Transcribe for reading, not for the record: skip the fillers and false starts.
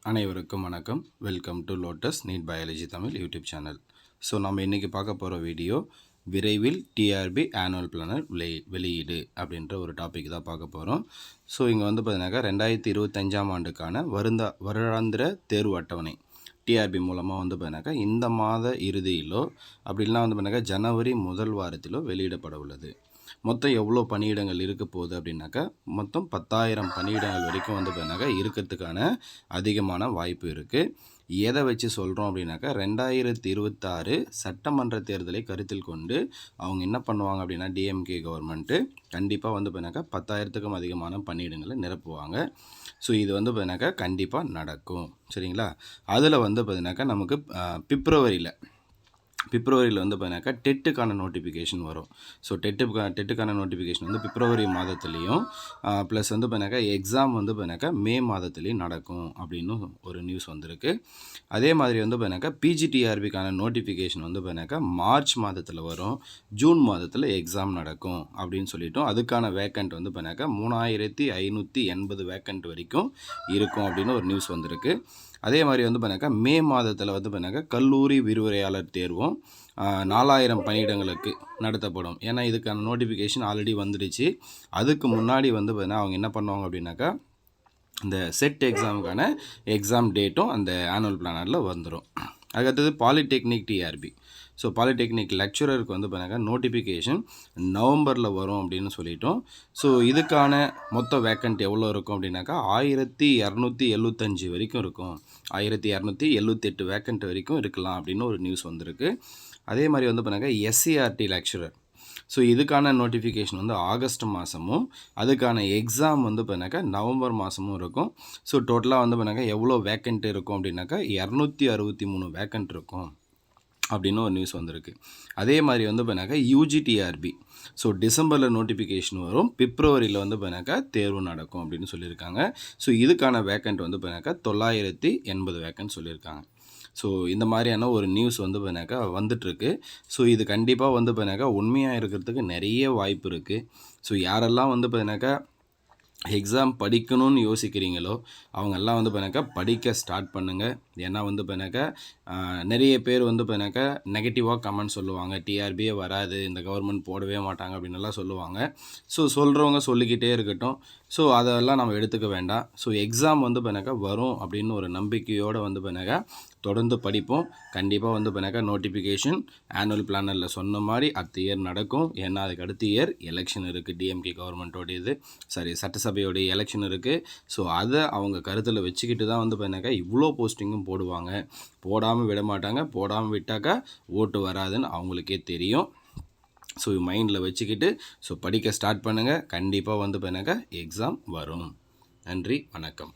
அனைவருக்கும் வணக்கம். Welcome to Lotus NEET biology Tamil YouTube channel. So நம்ம இன்றைக்கி பார்க்க போகிற வீடியோ விரைவில் டிஆர்பி ஆனுவல் பிளானர் வெளியீடு அப்படின்ற ஒரு டாபிக் தான் பார்க்க போகிறோம். ஸோ இங்கே வந்து பார்த்தீங்கன்னாக்கா 2025ஆம் ஆண்டுக்கான வருடாந்திர தேர்வு அட்டவணை டிஆர்பி மூலமாக வந்து பார்த்தீங்கன்னாக்கா இந்த மாத இறுதியிலோ அப்படின்னா வந்து பார்த்தீங்கன்னாக்கா ஜனவரி முதல் வாரத்திலோ வெளியிடப்பட உள்ளது. மொத்தம் எவ்வளோ பணியிடங்கள் இருக்க போகுது அப்படின்னாக்கா மொத்தம் 10,000 பணியிடங்கள் வரைக்கும் வந்து பார்த்தீங்கன்னாக்கா இருக்கிறதுக்கான அதிகமான வாய்ப்பு இருக்குது. எதை வச்சு சொல்கிறோம் அப்படின்னாக்கா 2026 சட்டமன்ற தேர்தலை கருத்தில் கொண்டு அவங்க என்ன பண்ணுவாங்க அப்படின்னா டிஎம்கே கவர்மெண்ட்டு கண்டிப்பாக வந்து பார்த்தீங்கன்னாக்கா 10,000க்கும் அதிகமான பணியிடங்களை நிரப்புவாங்க. ஸோ இது வந்து பார்த்தீங்கன்னாக்கா கண்டிப்பாக நடக்கும். சரிங்களா? அதில் வந்து பார்த்தீங்கன்னாக்கா நமக்கு பிப்ரவரியில் வந்து பார்த்தீங்கன்னாக்கா டெட்டுக்கான நோட்டிஃபிகேஷன் வரும். ஸோ டெட்டுக்கான நோட்டிஃபிகேஷன் வந்து பிப்ரவரி மாதத்துலேயும் ப்ளஸ் வந்து பார்த்தீங்கன்னாக்கா எக்ஸாம் வந்து பார்த்தீங்கன்னாக்கா மே மாதத்துலேயும் நடக்கும் அப்படின்னு ஒரு நியூஸ் வந்திருக்கு. அதே மாதிரி வந்து பார்த்தீங்கன்னாக்கா பிஜிடிஆர்பிக்கான நோட்டிஃபிகேஷன் வந்து பார்த்தீங்கன்னாக்கா மார்ச் மாதத்தில் வரும், ஜூன் மாதத்தில் எக்ஸாம் நடக்கும் அப்படின்னு சொல்லிட்டோம். அதுக்கான வேக்கண்ட் வந்து பார்த்தீங்கன்னாக்கா 3,580 வேக்கண்ட் வரைக்கும் இருக்கும் அப்படின்னு ஒரு நியூஸ் வந்திருக்கு. அதே மாதிரி வந்து பார்த்தீங்கன்னாக்கா மே மாதத்தில் வந்து பார்த்தீங்கன்னாக்கா கல்லூரி விரிவுரையாளர் தேர்வும் 4,000 பணியிடங்களுக்கு நடத்தப்படும். ஏன்னா இதுக்கான நோட்டிஃபிகேஷன் ஆல்ரெடி வந்துடுச்சு. அதுக்கு முன்னாடி வந்து பார்த்தீங்கன்னா அவங்க என்ன பண்ணுவாங்க அப்படின்னாக்கா இந்த செட் எக்ஸாமுக்கான எக்ஸாம் டேட்டும் அந்த ஆனுவல் பிளானரில் வந்துடும். அதுக்கடுத்தது பாலிடெக்னிக் டிஆர்பி. ஸோ பாலிடெக்னிக் லெக்சரருக்கு வந்து பார்த்தீங்கன்னா நோட்டிஃபிகேஷன் நவம்பரில் வரும் அப்படின்னு சொல்லிட்டோம். ஸோ இதுக்கான மொத்த வேக்கண்ட் எவ்வளோ இருக்கும் அப்படின்னாக்கா 1,275 வரைக்கும் இருக்கும். 1,278 வேக்கண்ட் வரைக்கும் இருக்கலாம் அப்படின்னு ஒரு நியூஸ் வந்திருக்கு. அதே மாதிரி வந்து பார்த்தீங்கன்னா எஸ்சிஆர்டி லெக்சரர். ஸோ இதுக்கான நோட்டிஃபிகேஷன் வந்து ஆகஸ்ட் மாதமும் அதுக்கான எக்ஸாம் வந்து பார்த்தீங்கன்னாக்கா நவம்பர் மாதமும் இருக்கும். ஸோ டோட்டலாக வந்து பார்த்தீங்கன்னாக்கா எவ்வளோ வேக்கண்ட் இருக்கும் அப்படின்னாக்கா 263 வேக்கண்ட் இருக்கும் அப்படின்னு ஒரு நியூஸ் வந்திருக்கு. அதே மாதிரி வந்து பார்த்தீங்கன்னாக்கா யூஜிடிஆர்பி. ஸோ டிசம்பரில் நோட்டிஃபிகேஷன் வரும், பிப்ரவரியில் வந்து பார்த்தீங்கன்னாக்கா தேர்வு நடக்கும் அப்படின்னு சொல்லியிருக்காங்க. ஸோ இதுக்கான வேக்கண்ட் வந்து பார்த்தீங்கன்னாக்கா 980 வேக்கண்ட் சொல்லியிருக்காங்க. ஸோ இந்த மாதிரியான ஒரு நியூஸ் வந்து பார்த்தீங்கன்னாக்கா வந்துட்டுருக்கு. ஸோ இது கண்டிப்பாக வந்து பார்த்தீங்கன்னாக்கா உண்மையாக இருக்கிறதுக்கு நிறைய வாய்ப்பு இருக்குது. ஸோ யாரெல்லாம் வந்து பார்த்தீங்கன்னாக்கா எக்ஸாம் படிக்கணும்னு யோசிக்கிறீங்களோ அவங்கெல்லாம் வந்து பார்த்தீங்கன்னாக்கா படிக்க ஸ்டார்ட் பண்ணுங்கள். ஏன்னா வந்து பார்த்தீங்கன்னாக்கா நிறைய பேர் வந்து பார்த்தீங்கன்னாக்கா நெகட்டிவாக கமெண்ட் சொல்லுவாங்க, டிஆர்பியே வராது, இந்த கவர்மெண்ட் போடவே மாட்டாங்க அப்படின்னுலாம் சொல்லுவாங்க. ஸோ சொல்கிறவங்க சொல்லிக்கிட்டே இருக்கட்டும். ஸோ அதெல்லாம் நம்ம எடுத்துக்க வேண்டாம். ஸோ எக்ஸாம் வந்து பார்த்தீங்கன்னாக்கா வரும் அப்படின்னு ஒரு நம்பிக்கையோடு வந்து பார்த்தீங்கன்னாக்கா தொடர்ந்து படிப்போம். கண்டிப்பாக வந்து பார்த்தீங்கன்னாக்கா நோட்டிஃபிகேஷன் ஆனுவல் பிளானரில் சொன்ன மாதிரி அடுத்த இயர் நடக்கும். ஏன்னா அதுக்கு அடுத்த இயர் எலெக்ஷன் இருக்குது, டிஎம்கே கவர்மெண்ட்டோடையது சட்டசபையோடைய எலெக்ஷன் இருக்குது. ஸோ அதை அவங்க கருத்தில் வச்சுக்கிட்டு தான் வந்து பார்த்தீங்கன்னாக்கா இவ்வளோ போஸ்டிங்கும் போடுவாங்க. போடாமல் விட மாட்டாங்க. போடாமல் விட்டாக்கா ஓட்டு வராதுன்னு அவங்களுக்கே தெரியும். ஸோ மைண்டில் வச்சுக்கிட்டு படிக்க ஸ்டார்ட் பண்ணுங்கள். கண்டிப்பாக வந்து பார்த்தீங்கன்னாக்கா எக்ஸாம் வரும். நன்றி, வணக்கம்.